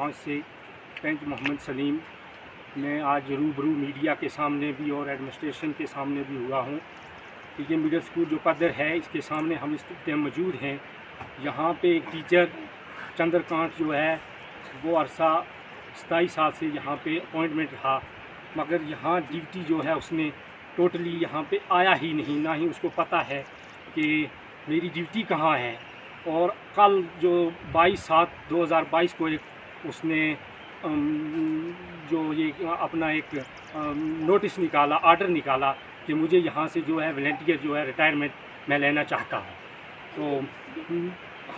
5 से पेंच मोहम्मद सलीम। मैं आज रूबरू मीडिया के सामने भी और एडमिनिस्ट्रेशन के सामने भी हुआ हूँ कि ये मिडिल स्कूल जो पदर है इसके सामने हम इस टाइम मौजूद हैं। यहाँ पे एक टीचर चंद्रकांत जो है वो अरसा 27 साल से यहाँ पे अपॉइंटमेंट रहा, मगर यहाँ ड्यूटी जो है उसने टोटली यहाँ पे आया ही नहीं, ना ही उसको पता है कि मेरी ड्यूटी कहाँ है। और कल जो 22/7/2022 को एक उसने जो ये अपना एक नोटिस निकाला, आर्डर निकाला कि मुझे यहाँ से जो है वॉलंटियर जो है रिटायरमेंट मैं लेना चाहता हूँ। तो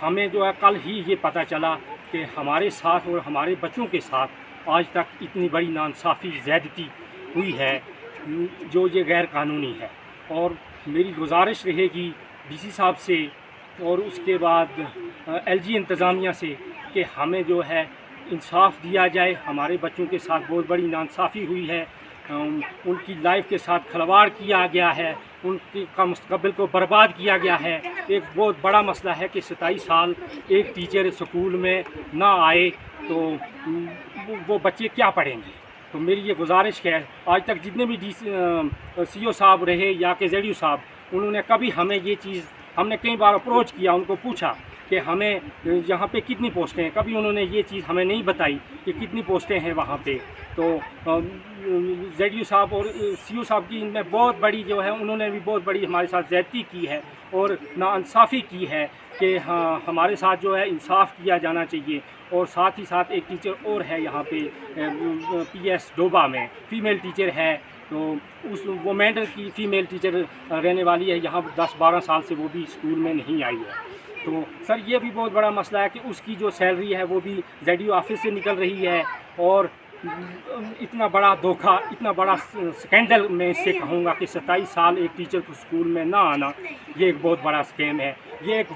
हमें जो है कल ही ये पता चला कि हमारे साथ और हमारे बच्चों के साथ आज तक इतनी बड़ी नाइंसाफ़ी ज़्यादती हुई है जो ये गैर कानूनी है। और मेरी गुजारिश रहेगी डीसी साहब से और उसके बाद एलजी इंतज़ामिया से कि हमें जो है इंसाफ दिया जाए। हमारे बच्चों के साथ बहुत बड़ी नाइंसाफ़ी हुई है, उनकी लाइफ के साथ खिलवाड़ किया गया है, उनकी का मुस्तक़बिल को बर्बाद किया गया है। एक बहुत बड़ा मसला है कि 27 साल एक टीचर स्कूल में ना आए तो वो बच्चे क्या पढ़ेंगे। तो मेरी ये गुजारिश है, आज तक जितने भी सीओ साहब रहे या के जेडीयू साहब, उन्होंने कभी हमें ये चीज़, हमने कई बार अप्रोच किया, उनको पूछा कि हमें यहाँ पे कितनी पोस्टें हैं, कभी उन्होंने ये चीज़ हमें नहीं बताई कि कितनी पोस्टें हैं वहाँ पे। तो जेडीयू साहब और सीओ साहब की इनमें बहुत बड़ी जो है, उन्होंने भी बहुत बड़ी हमारे साथ ज़्यादती की है और नाइंसाफ़ी की है कि हाँ हमारे साथ जो है इंसाफ किया जाना चाहिए। और साथ ही साथ एक टीचर और है यहाँ पे PS डोबा में, फ़ीमेल टीचर है, तो वो मेंढर की फ़ीमेल टीचर रहने वाली है यहाँ 10-12 साल से, वो भी स्कूल में नहीं आई है। तो सर ये भी बहुत बड़ा मसला है कि उसकी जो सैलरी है वो भी जेडीयू ऑफिस से निकल रही है। और इतना बड़ा धोखा, इतना बड़ा स्कैंडल मैं इससे कहूँगा कि 27 साल एक टीचर को स्कूल में ना आना, ये एक बहुत बड़ा स्कैम है। ये एक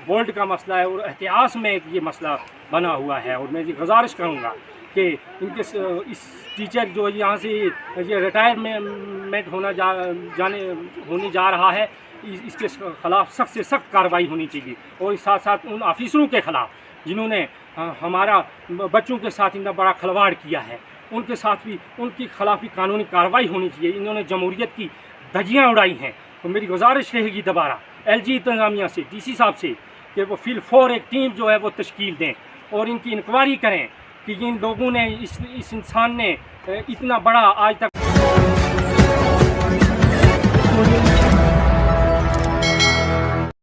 वर्ल्ड का मसला है और इतिहास में ये मसला बना हुआ है। और मैं ये गुजारिश करूँगा कि इनके इस टीचर जो यहाँ से ये रिटायरमेंट होने जा रहा है, इसके ख़िलाफ़ सख्त से सख्त कार्रवाई होनी चाहिए। और इस साथ साथ उन ऑफिसरों के ख़िलाफ़ जिन्होंने हमारा बच्चों के साथ इतना बड़ा खिलवाड़ किया है, उनके साथ भी, उनके ख़िलाफ़ भी कानूनी कार्रवाई होनी चाहिए। इन्होंने जमहूरियत की धज्जियाँ उड़ाई हैं। तो मेरी गुजारिश रहेगी दोबारा LG इंतज़ामिया से, DC साहब से, कि वो फील्ड 4 एक टीम जो है वो तश्कील दें और इनकी इंक्वायरी करें कि इन लोगों ने, इस इंसान ने इतना बड़ा आज तक